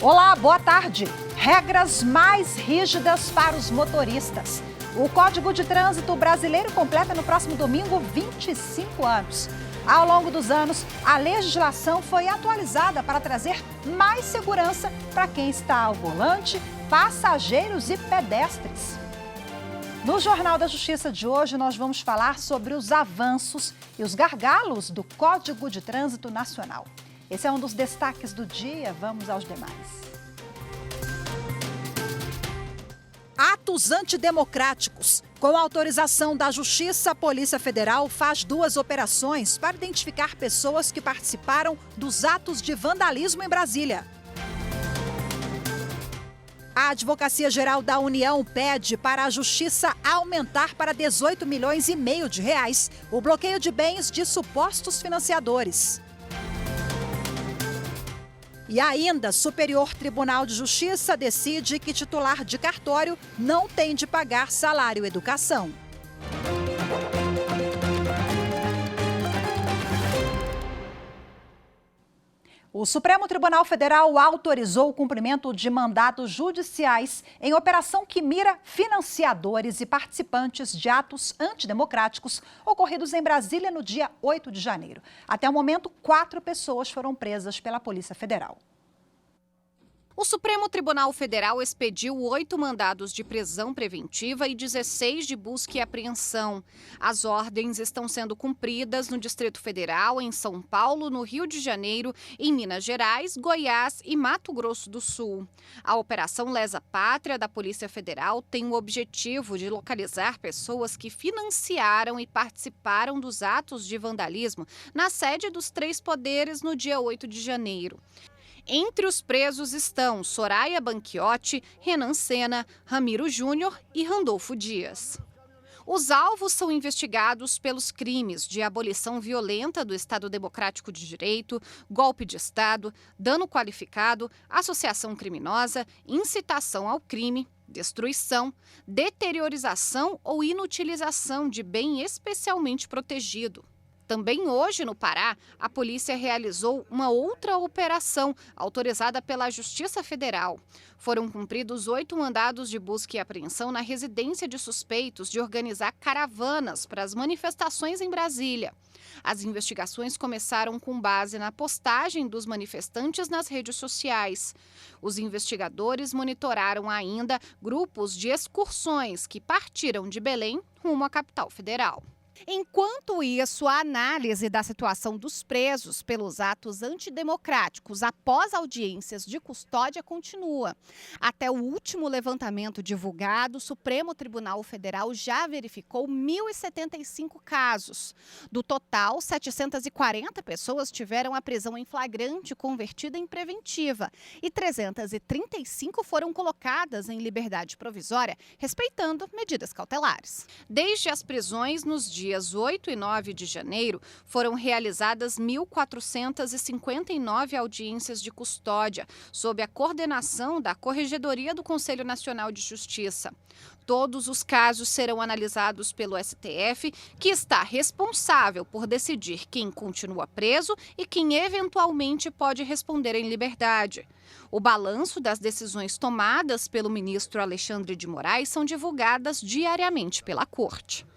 Olá, boa tarde. Regras mais rígidas para os motoristas. O Código de Trânsito Brasileiro completa no próximo domingo 25 anos. Ao longo dos anos, a legislação foi atualizada para trazer mais segurança para quem está ao volante, passageiros e pedestres. No Jornal da Justiça de hoje, nós vamos falar sobre os avanços e os gargalos do Código de Trânsito Nacional. Esse é um dos destaques do dia. Vamos aos demais. Atos antidemocráticos. Com autorização da Justiça, a Polícia Federal faz 2 operações para identificar pessoas que participaram dos atos de vandalismo em Brasília. A Advocacia Geral da União pede para a Justiça aumentar para 18,5 milhões de reais o bloqueio de bens de supostos financiadores. E ainda, Superior Tribunal de Justiça decide que titular de cartório não tem de pagar salário educação. O Supremo Tribunal Federal autorizou o cumprimento de mandados judiciais em operação que mira financiadores e participantes de atos antidemocráticos ocorridos em Brasília no dia 8 de janeiro. Até o momento, 4 pessoas foram presas pela Polícia Federal. O Supremo Tribunal Federal expediu 8 mandados de prisão preventiva e 16 de busca e apreensão. As ordens estão sendo cumpridas no Distrito Federal, em São Paulo, no Rio de Janeiro, em Minas Gerais, Goiás e Mato Grosso do Sul. A Operação Lesa Pátria da Polícia Federal tem o objetivo de localizar pessoas que financiaram e participaram dos atos de vandalismo na sede dos 3 poderes no dia 8 de janeiro. Entre os presos estão Soraya Banchiotti, Renan Sena, Ramiro Júnior e Randolfo Dias. Os alvos são investigados pelos crimes de abolição violenta do Estado Democrático de Direito, golpe de Estado, dano qualificado, associação criminosa, incitação ao crime, destruição, deteriorização ou inutilização de bem especialmente protegido. Também hoje, no Pará, a polícia realizou uma outra operação autorizada pela Justiça Federal. Foram cumpridos 8 mandados de busca e apreensão na residência de suspeitos de organizar caravanas para as manifestações em Brasília. As investigações começaram com base na postagem dos manifestantes nas redes sociais. Os investigadores monitoraram ainda grupos de excursões que partiram de Belém rumo à capital federal. Enquanto isso, a análise da situação dos presos pelos atos antidemocráticos após audiências de custódia continua. Até o último levantamento divulgado, o Supremo Tribunal Federal já verificou 1.075 casos. Do total, 740 pessoas tiveram a prisão em flagrante convertida em preventiva e 335 foram colocadas em liberdade provisória, respeitando medidas cautelares. Desde as prisões nos dias 8 e 9 de janeiro, foram realizadas 1.459 audiências de custódia, sob a coordenação da Corregedoria do Conselho Nacional de Justiça. Todos os casos serão analisados pelo STF, que está responsável por decidir quem continua preso e quem eventualmente pode responder em liberdade. O balanço das decisões tomadas pelo ministro Alexandre de Moraes são divulgadas diariamente pela Corte.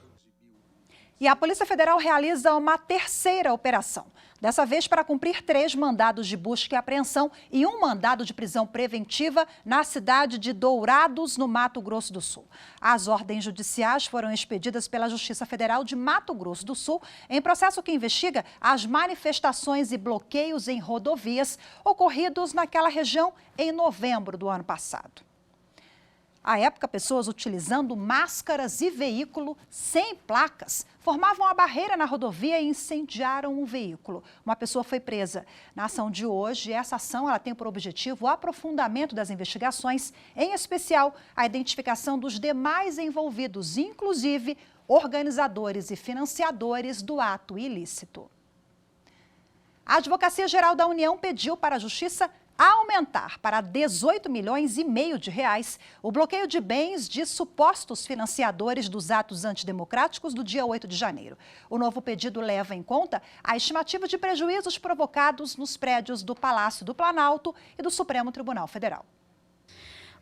E a Polícia Federal realiza uma terceira operação, dessa vez para cumprir 3 mandados de busca e apreensão e 1 mandado de prisão preventiva na cidade de Dourados, no Mato Grosso do Sul. As ordens judiciais foram expedidas pela Justiça Federal de Mato Grosso do Sul em processo que investiga as manifestações e bloqueios em rodovias ocorridos naquela região em novembro do ano passado. À época, pessoas utilizando máscaras e veículo sem placas formavam a barreira na rodovia e incendiaram um veículo. Uma pessoa foi presa. Na ação de hoje, essa ação ela tem por objetivo o aprofundamento das investigações, em especial a identificação dos demais envolvidos, inclusive organizadores e financiadores do ato ilícito. A Advocacia Geral da União pediu para a Justiça aumentar para 18 milhões e meio de reais o bloqueio de bens de supostos financiadores dos atos antidemocráticos do dia 8 de janeiro. O novo pedido leva em conta a estimativa de prejuízos provocados nos prédios do Palácio do Planalto e do Supremo Tribunal Federal.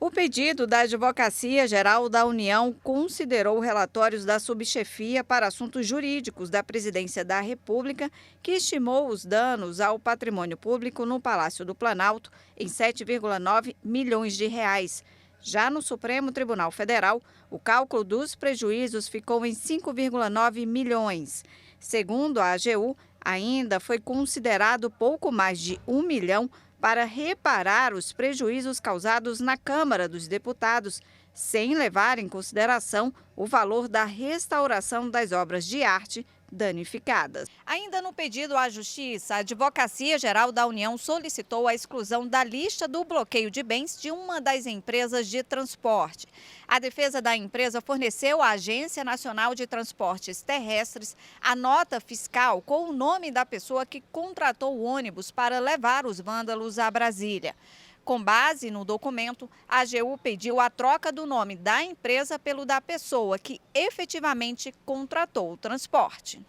O pedido da Advocacia Geral da União considerou relatórios da Subchefia para Assuntos Jurídicos da Presidência da República, que estimou os danos ao patrimônio público no Palácio do Planalto em 7,9 milhões de reais. Já no Supremo Tribunal Federal, o cálculo dos prejuízos ficou em 5,9 milhões. Segundo a AGU, ainda foi considerado pouco mais de 1 milhão para reparar os prejuízos causados na Câmara dos Deputados, sem levar em consideração o valor da restauração das obras de arte danificadas. Ainda no pedido à Justiça, a Advocacia Geral da União solicitou a exclusão da lista do bloqueio de bens de uma das empresas de transporte. A defesa da empresa forneceu à Agência Nacional de Transportes Terrestres a nota fiscal com o nome da pessoa que contratou o ônibus para levar os vândalos a Brasília. Com base no documento, a AGU pediu a troca do nome da empresa pelo da pessoa que efetivamente contratou o transporte.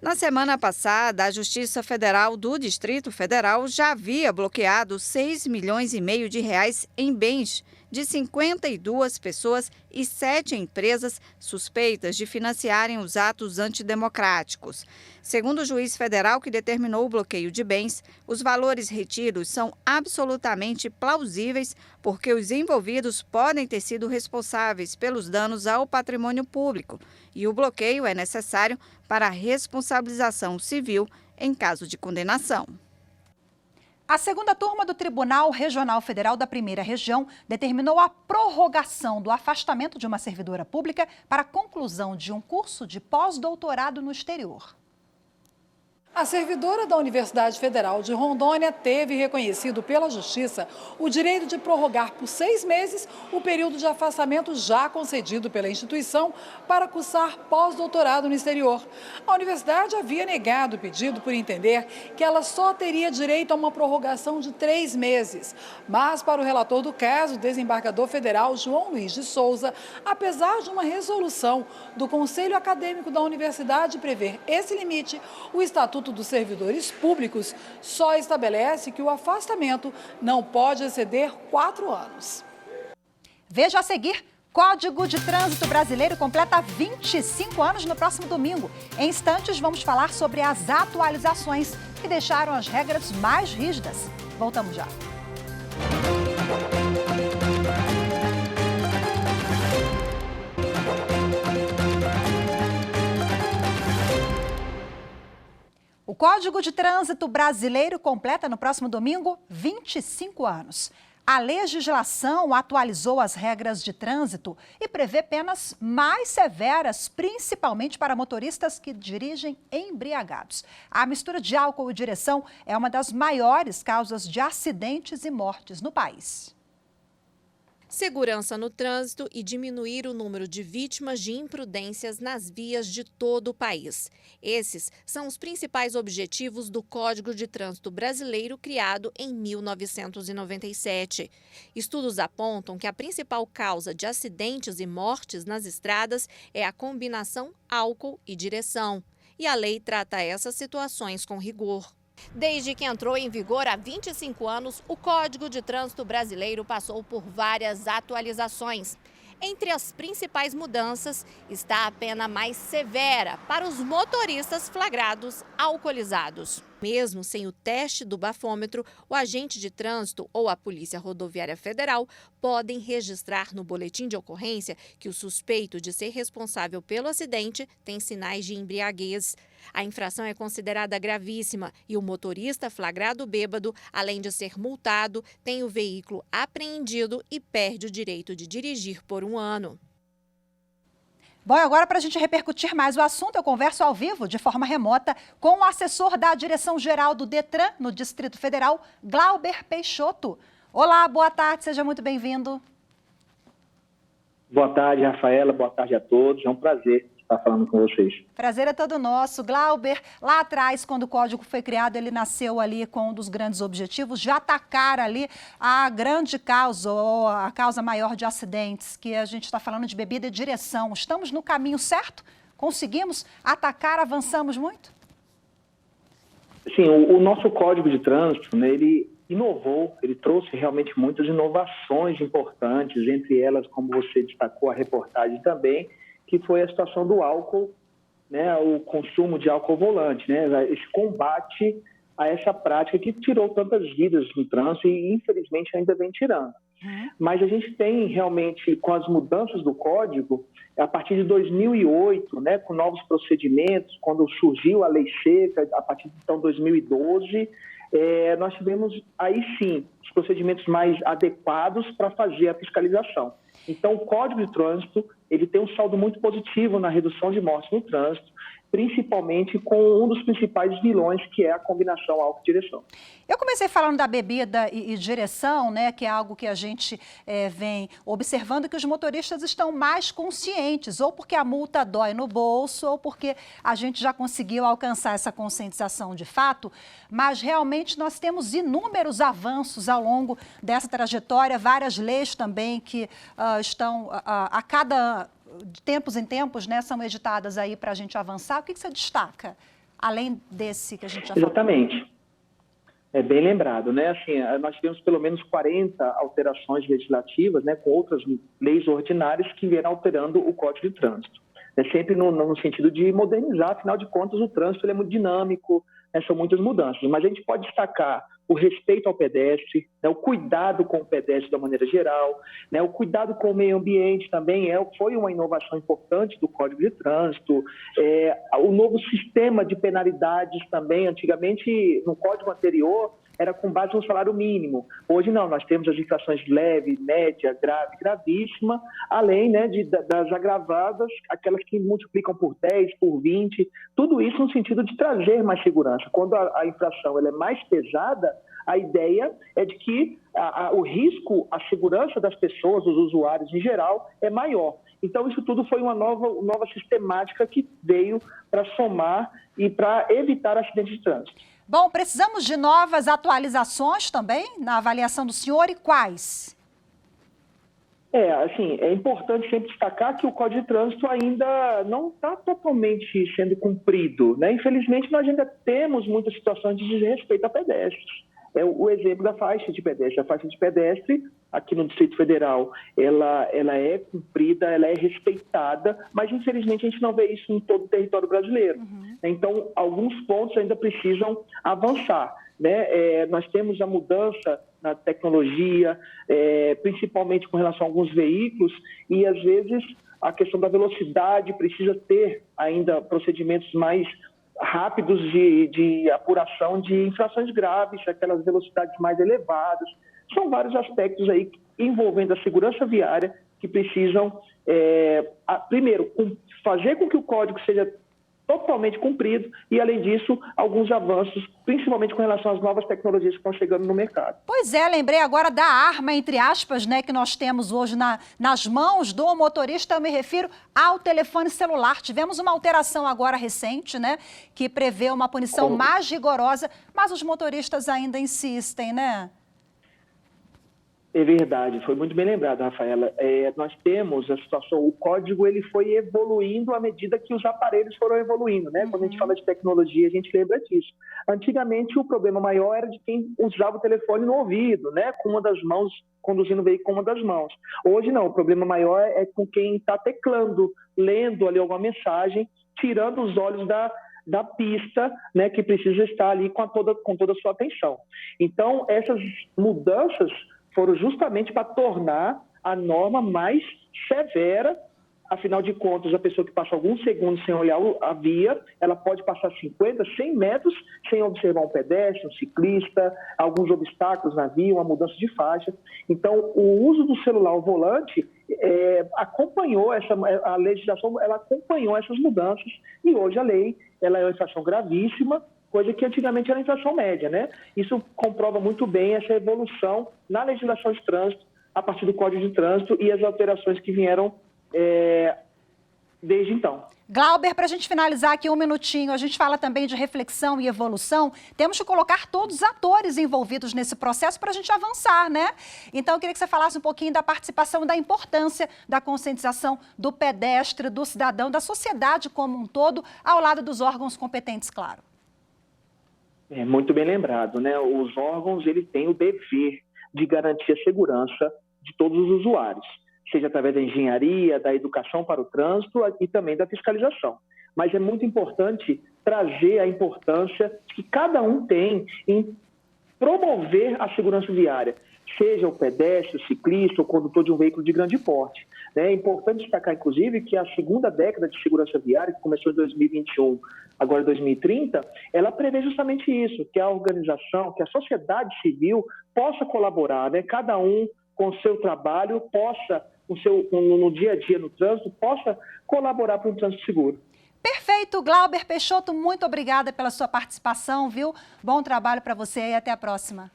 Na semana passada, a Justiça Federal do Distrito Federal já havia bloqueado 6 milhões e meio de reais em bens de 52 pessoas e 7 empresas suspeitas de financiarem os atos antidemocráticos. Segundo o juiz federal que determinou o bloqueio de bens, os valores retidos são absolutamente plausíveis porque os envolvidos podem ter sido responsáveis pelos danos ao patrimônio público e o bloqueio é necessário para a responsabilização civil em caso de condenação. A segunda turma do Tribunal Regional Federal da Primeira Região determinou a prorrogação do afastamento de uma servidora pública para a conclusão de um curso de pós-doutorado no exterior. A servidora da Universidade Federal de Rondônia teve reconhecido pela Justiça o direito de prorrogar por 6 meses o período de afastamento já concedido pela instituição para cursar pós-doutorado no exterior. A universidade havia negado o pedido por entender que ela só teria direito a uma prorrogação de 3 meses. Mas, para o relator do caso, o desembargador federal João Luiz de Souza, apesar de uma resolução do Conselho Acadêmico da Universidade prever esse limite, o Estatuto dos Servidores Públicos só estabelece que o afastamento não pode exceder 4 anos. Veja a seguir, Código de Trânsito Brasileiro completa 25 anos no próximo domingo. Em instantes, vamos falar sobre as atualizações que deixaram as regras mais rígidas. Voltamos já. O Código de Trânsito Brasileiro completa no próximo domingo 25 anos. A legislação atualizou as regras de trânsito e prevê penas mais severas, principalmente para motoristas que dirigem embriagados. A mistura de álcool e direção é uma das maiores causas de acidentes e mortes no país. Segurança no trânsito e diminuir o número de vítimas de imprudências nas vias de todo o país. Esses são os principais objetivos do Código de Trânsito Brasileiro, criado em 1997. Estudos apontam que a principal causa de acidentes e mortes nas estradas é a combinação álcool e direção. E a lei trata essas situações com rigor. Desde que entrou em vigor há 25 anos, o Código de Trânsito Brasileiro passou por várias atualizações. Entre as principais mudanças está a pena mais severa para os motoristas flagrados alcoolizados. Mesmo sem o teste do bafômetro, o agente de trânsito ou a Polícia Rodoviária Federal podem registrar no boletim de ocorrência que o suspeito de ser responsável pelo acidente tem sinais de embriaguez. A infração é considerada gravíssima e o motorista flagrado bêbado, além de ser multado, tem o veículo apreendido e perde o direito de dirigir por 1 ano. Bom, agora para a gente repercutir mais o assunto, eu converso ao vivo, de forma remota, com o assessor da Direção-Geral do Detran, no Distrito Federal, Glauber Peixoto. Olá, boa tarde, seja muito bem-vindo. Boa tarde, Rafaela, boa tarde a todos. É um prazer estar falando com vocês. Prazer é todo nosso. Glauber, lá atrás, quando o código foi criado, ele nasceu ali com um dos grandes objetivos de atacar ali a grande causa, ou a causa maior de acidentes, que a gente está falando de bebida e direção. Estamos no caminho certo? Conseguimos atacar, avançamos muito? Sim, o nosso Código de Trânsito, né, ele inovou, ele trouxe realmente muitas inovações importantes, entre elas, como você destacou a reportagem também, que foi a situação do álcool, né, o consumo de álcool ao volante, né, esse combate a essa prática que tirou tantas vidas no trânsito e, infelizmente, ainda vem tirando. Mas a gente tem realmente, com as mudanças do Código, a partir de 2008, né, com novos procedimentos, quando surgiu a Lei Seca, a partir de então 2012, nós tivemos aí sim os procedimentos mais adequados para fazer a fiscalização. Então, o Código de Trânsito ele tem um saldo muito positivo na redução de mortes no trânsito, principalmente com um dos principais vilões, que é a combinação álcool-direção. Eu comecei falando da bebida e direção, né, que é algo que a gente vem observando que os motoristas estão mais conscientes, ou porque a multa dói no bolso, ou porque a gente já conseguiu alcançar essa conscientização de fato, mas realmente nós temos inúmeros avanços ao longo dessa trajetória, várias leis também que estão a cada... de tempos em tempos, né, são editadas aí para a gente avançar. O que você destaca, além desse que a gente já falou? Exatamente. É bem lembrado, né? Assim, nós tivemos pelo menos 40 alterações legislativas, né, com outras leis ordinárias que vieram alterando o Código de Trânsito. É sempre no sentido de modernizar, afinal de contas, o trânsito ele é muito dinâmico, né, são muitas mudanças. Mas a gente pode destacar o respeito ao pedestre, né, o cuidado com o pedestre de uma maneira geral, né, o cuidado com o meio ambiente também foi uma inovação importante do Código de Trânsito, o novo sistema de penalidades também, antigamente no Código anterior era com base no salário mínimo, hoje não, nós temos as infrações leve, média, grave, gravíssima, além, né, das agravadas, aquelas que multiplicam por 10, por 20, tudo isso no sentido de trazer mais segurança. Quando a infração ela é mais pesada, a ideia é de que o risco, a segurança das pessoas, dos usuários em geral, é maior. Então, isso tudo foi uma nova sistemática que veio para somar e para evitar acidentes de trânsito. Bom, precisamos de novas atualizações também na avaliação do senhor e quais? Assim, é importante sempre destacar que o Código de Trânsito ainda não está totalmente sendo cumprido, né? Infelizmente, nós ainda temos muitas situações de desrespeito a pedestres. O exemplo da faixa de pedestre. A faixa de pedestre, aqui no Distrito Federal, ela é cumprida, ela é respeitada, mas infelizmente a gente não vê isso em todo o território brasileiro. Então, alguns pontos ainda precisam avançar, né? Nós temos a mudança na tecnologia, principalmente com relação a alguns veículos, e às vezes a questão da velocidade precisa ter ainda procedimentos mais rápidos de apuração de infrações graves, aquelas velocidades mais elevadas. São vários aspectos aí envolvendo a segurança viária que precisam, primeiro, fazer com que o código seja totalmente cumprido e, além disso, alguns avanços, principalmente com relação às novas tecnologias que estão chegando no mercado. Pois é, lembrei agora da arma, entre aspas, né, que nós temos hoje nas mãos do motorista. Eu me refiro ao telefone celular. Tivemos uma alteração agora recente, né, que prevê uma punição mais rigorosa, mas os motoristas ainda insistem, né? É verdade, foi muito bem lembrado, Rafaela. Nós temos a situação, o código ele foi evoluindo à medida que os aparelhos foram evoluindo, né? Quando a gente fala de tecnologia, a gente lembra disso. Antigamente, o problema maior era de quem usava o telefone no ouvido, né? Com uma das mãos, conduzindo o veículo com uma das mãos. Hoje não, o problema maior é com quem está teclando, lendo ali alguma mensagem, tirando os olhos da pista, né? Que precisa estar ali com toda a sua atenção. Então, essas mudanças foram justamente para tornar a norma mais severa. Afinal de contas, a pessoa que passa alguns segundos sem olhar a via, ela pode passar 50, 100 metros sem observar um pedestre, um ciclista, alguns obstáculos na via, uma mudança de faixa. Então, o uso do celular ao volante acompanhou a legislação, ela acompanhou essas mudanças e hoje a lei ela é uma infração gravíssima, coisa que antigamente era infração média, né? Isso comprova muito bem essa evolução na legislação de trânsito, a partir do Código de Trânsito e as alterações que vieram desde então. Glauber, para a gente finalizar aqui um minutinho, a gente fala também de reflexão e evolução. Temos que colocar todos os atores envolvidos nesse processo para a gente avançar, né? Então, eu queria que você falasse um pouquinho da participação e da importância da conscientização do pedestre, do cidadão, da sociedade como um todo, ao lado dos órgãos competentes, claro. É muito bem lembrado, né? Os órgãos, eles têm o dever de garantir a segurança de todos os usuários, seja através da engenharia, da educação para o trânsito e também da fiscalização. Mas é muito importante trazer a importância que cada um tem em promover a segurança viária, seja o pedestre, o ciclista, o condutor de um veículo de grande porte. É importante destacar, inclusive, que a segunda década de segurança viária, que começou em 2021, agora 2030, ela prevê justamente isso, que a organização, que a sociedade civil possa colaborar, né? Cada um com o seu trabalho possa, no dia a dia no trânsito, possa colaborar para um trânsito seguro. Perfeito, Glauber Peixoto, muito obrigada pela sua participação, viu? Bom trabalho para você e até a próxima.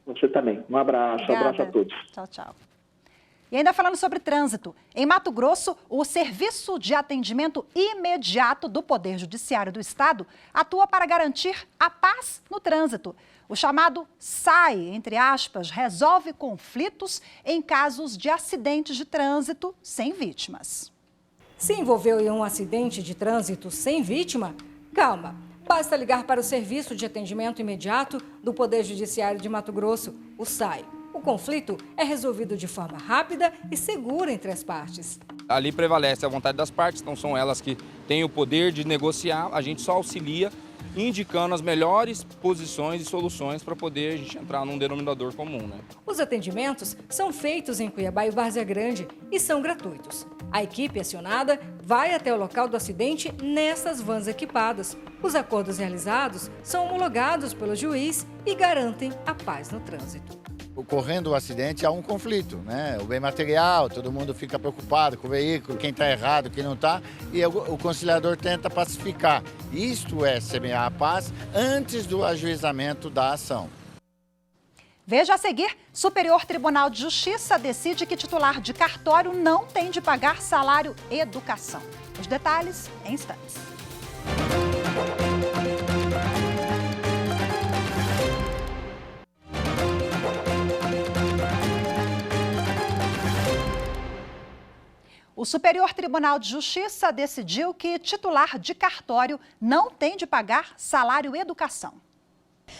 Você também. Um abraço, Obrigada. Abraço a todos. Tchau, tchau. E ainda falando sobre trânsito, em Mato Grosso, o Serviço de Atendimento Imediato do Poder Judiciário do Estado atua para garantir a paz no trânsito. O chamado SAI, entre aspas, resolve conflitos em casos de acidentes de trânsito sem vítimas. Se envolveu em um acidente de trânsito sem vítima? Calma, basta ligar para o Serviço de Atendimento Imediato do Poder Judiciário de Mato Grosso, o SAI. O conflito é resolvido de forma rápida e segura entre as partes. Ali prevalece a vontade das partes, então são elas que têm o poder de negociar, a gente só auxilia indicando as melhores posições e soluções para poder a gente entrar num denominador comum, né? Os atendimentos são feitos em Cuiabá e Várzea Grande e são gratuitos. A equipe acionada vai até o local do acidente nessas vans equipadas. Os acordos realizados são homologados pelo juiz e garantem a paz no trânsito. Ocorrendo o acidente, há um conflito, né? O bem material, todo mundo fica preocupado com o veículo, quem está errado, quem não está, e o conciliador tenta pacificar. Isto é semear a paz antes do ajuizamento da ação. Veja a seguir, Superior Tribunal de Justiça decide que titular de cartório não tem de pagar salário educação. Os detalhes em instantes. O Superior Tribunal de Justiça decidiu que titular de cartório não tem de pagar salário educação.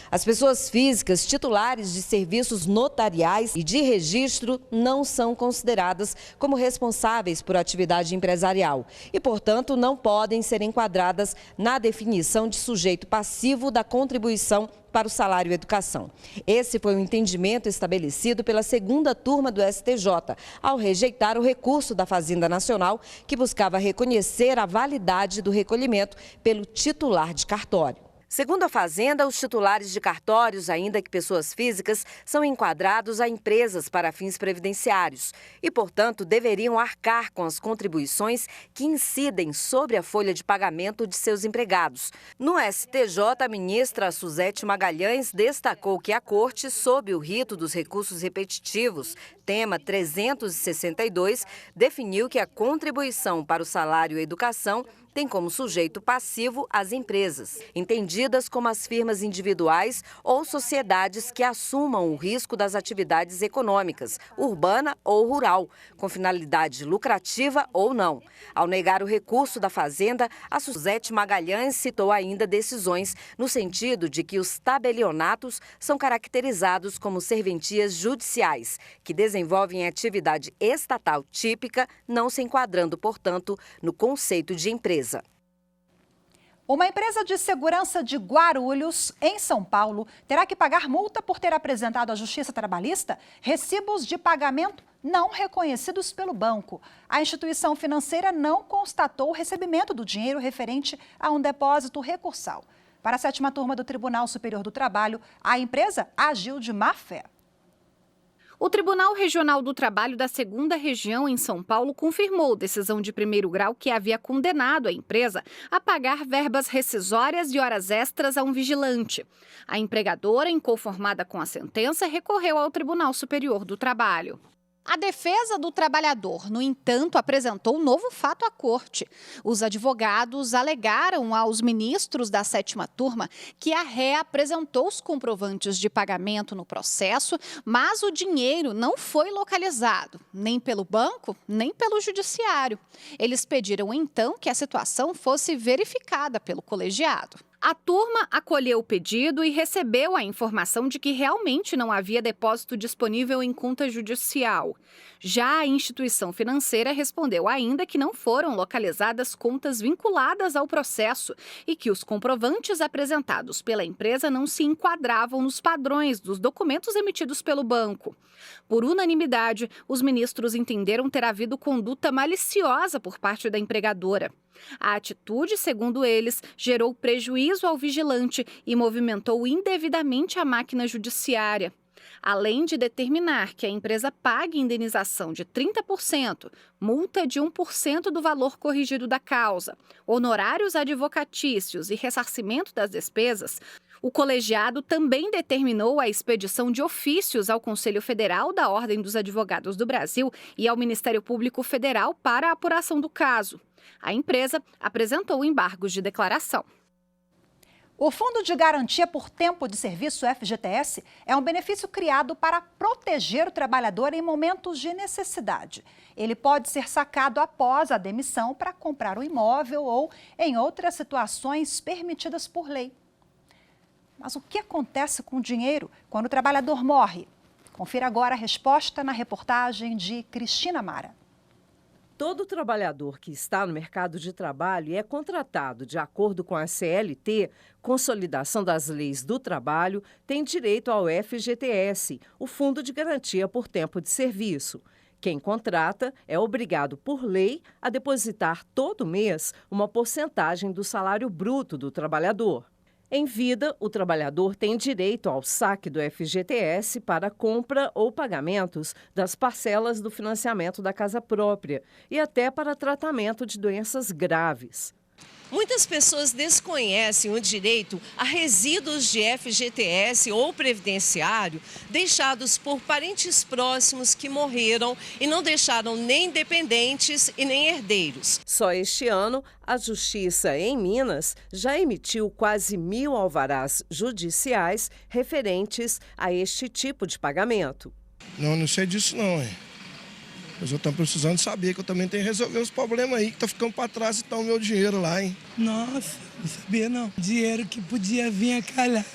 As pessoas físicas titulares de serviços notariais e de registro não são consideradas como responsáveis por atividade empresarial e, portanto, não podem ser enquadradas na definição de sujeito passivo da contribuição para o salário educação. Esse foi o entendimento estabelecido pela segunda turma do STJ, ao rejeitar o recurso da Fazenda Nacional, que buscava reconhecer a validade do recolhimento pelo titular de cartório. Segundo a Fazenda, os titulares de cartórios, ainda que pessoas físicas, são enquadrados a empresas para fins previdenciários e, portanto, deveriam arcar com as contribuições que incidem sobre a folha de pagamento de seus empregados. No STJ, a ministra Suzete Magalhães destacou que a Corte, sob o rito dos recursos repetitivos, tema 362, definiu que a contribuição para o salário e educação tem como sujeito passivo as empresas, entendidas como as firmas individuais ou sociedades que assumam o risco das atividades econômicas, urbana ou rural, com finalidade lucrativa ou não. Ao negar o recurso da Fazenda, a Suzete Magalhães citou ainda decisões no sentido de que os tabelionatos são caracterizados como serventias judiciais, que desenvolvem atividade estatal típica, não se enquadrando, portanto, no conceito de empresa. Uma empresa de segurança de Guarulhos, em São Paulo, terá que pagar multa por ter apresentado à Justiça Trabalhista recibos de pagamento não reconhecidos pelo banco. A instituição financeira não constatou o recebimento do dinheiro referente a um depósito recursal. Para a 7ª turma do Tribunal Superior do Trabalho, a empresa agiu de má fé. O Tribunal Regional do Trabalho da 2ª Região em São Paulo confirmou decisão de primeiro grau que havia condenado a empresa a pagar verbas rescisórias e horas extras a um vigilante. A empregadora, inconformada com a sentença, recorreu ao Tribunal Superior do Trabalho. A defesa do trabalhador, no entanto, apresentou um novo fato à corte. Os advogados alegaram aos ministros da 7ª turma que a ré apresentou os comprovantes de pagamento no processo, mas o dinheiro não foi localizado, nem pelo banco, nem pelo judiciário. Eles pediram, então, que a situação fosse verificada pelo colegiado. A turma acolheu o pedido e recebeu a informação de que realmente não havia depósito disponível em conta judicial. Já a instituição financeira respondeu ainda que não foram localizadas contas vinculadas ao processo e que os comprovantes apresentados pela empresa não se enquadravam nos padrões dos documentos emitidos pelo banco. Por unanimidade, os ministros entenderam ter havido conduta maliciosa por parte da empregadora. A atitude, segundo eles, gerou prejuízo ao vigilante e movimentou indevidamente a máquina judiciária. Além de determinar que a empresa pague indenização de 30%, multa de 1% do valor corrigido da causa, honorários advocatícios e ressarcimento das despesas, o colegiado também determinou a expedição de ofícios ao Conselho Federal da Ordem dos Advogados do Brasil e ao Ministério Público Federal para a apuração do caso. A empresa apresentou embargos de declaração. O Fundo de Garantia por Tempo de Serviço, FGTS, é um benefício criado para proteger o trabalhador em momentos de necessidade. Ele pode ser sacado após a demissão para comprar um imóvel ou em outras situações permitidas por lei. Mas o que acontece com o dinheiro quando o trabalhador morre? Confira agora a resposta na reportagem de Cristina Mara. Todo trabalhador que está no mercado de trabalho e é contratado de acordo com a CLT, Consolidação das Leis do Trabalho, tem direito ao FGTS, o Fundo de Garantia por Tempo de Serviço. Quem contrata é obrigado por lei a depositar todo mês uma porcentagem do salário bruto do trabalhador. Em vida, o trabalhador tem direito ao saque do FGTS para compra ou pagamentos das parcelas do financiamento da casa própria e até para tratamento de doenças graves. Muitas pessoas desconhecem o direito a resíduos de FGTS ou previdenciário deixados por parentes próximos que morreram e não deixaram nem dependentes e nem herdeiros. Só este ano, a Justiça em Minas já emitiu quase 1.000 alvarás judiciais referentes a este tipo de pagamento. Não sei disso não, hein? Mas eu estou precisando saber que eu também tenho que resolver os problemas aí, que tá ficando para trás e tá o meu dinheiro lá, hein? Nossa, não sabia não. Dinheiro que podia vir a calhar.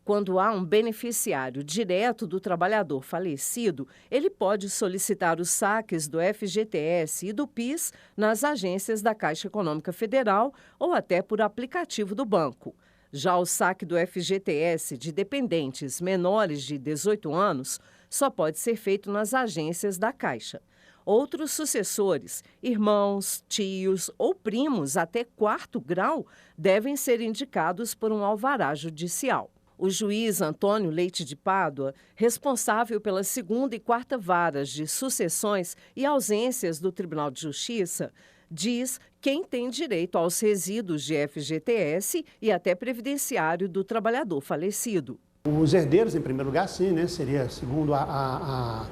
Quando há um beneficiário direto do trabalhador falecido, ele pode solicitar os saques do FGTS e do PIS nas agências da Caixa Econômica Federal ou até por aplicativo do banco. Já o saque do FGTS de dependentes menores de 18 anos só pode ser feito nas agências da Caixa. Outros sucessores, irmãos, tios ou primos até 4º grau, devem ser indicados por um alvará judicial. O juiz Antônio Leite de Pádua, responsável pelas 2ª e 4ª varas de sucessões e ausências do Tribunal de Justiça, diz quem tem direito aos resíduos de FGTS e até previdenciário do trabalhador falecido. Os herdeiros, em primeiro lugar, sim, né? Seria, segundo a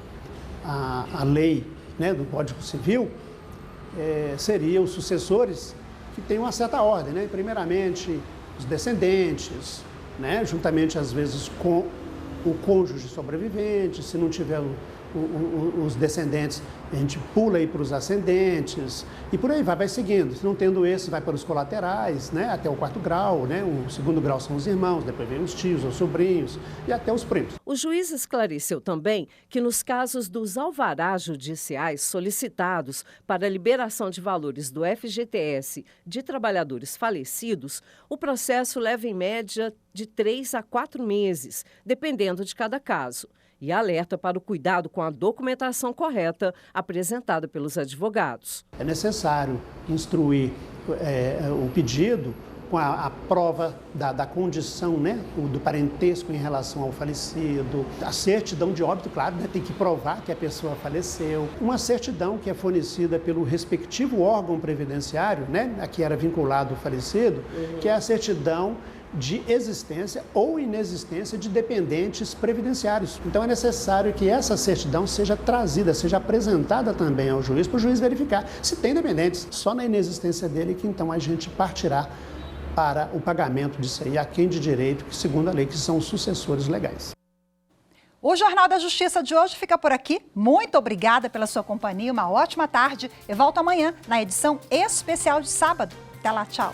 lei, né, do Código Civil, seriam os sucessores que têm uma certa ordem, né? Primeiramente, os descendentes, né? Juntamente, às vezes, com o cônjuge sobrevivente. Se não tiver os descendentes, a gente pula aí para os ascendentes e por aí vai seguindo. Se não tendo esse, vai para os colaterais, né, até o 4º grau, né, o 2º grau são os irmãos, depois vem os tios, os sobrinhos e até os primos. O juiz esclareceu também que nos casos dos alvarás judiciais solicitados para a liberação de valores do FGTS de trabalhadores falecidos, o processo leva em média de 3 a 4 meses, dependendo de cada caso. E alerta para o cuidado com a documentação correta apresentada pelos advogados. É necessário instruir o pedido com a prova da condição, né, do parentesco em relação ao falecido, a certidão de óbito, claro, né, tem que provar que a pessoa faleceu, uma certidão que é fornecida pelo respectivo órgão previdenciário, né, a que era vinculado o falecido, que é a certidão de existência ou inexistência de dependentes previdenciários. Então é necessário que essa certidão seja trazida, seja apresentada também ao juiz, para o juiz verificar se tem dependentes. Só na inexistência dele que então a gente partirá para o pagamento disso aí a quem de direito, que segundo a lei, que são os sucessores legais. O Jornal da Justiça de hoje fica por aqui. Muito obrigada pela sua companhia, uma ótima tarde. Eu volto amanhã na edição especial de sábado. Até lá, tchau.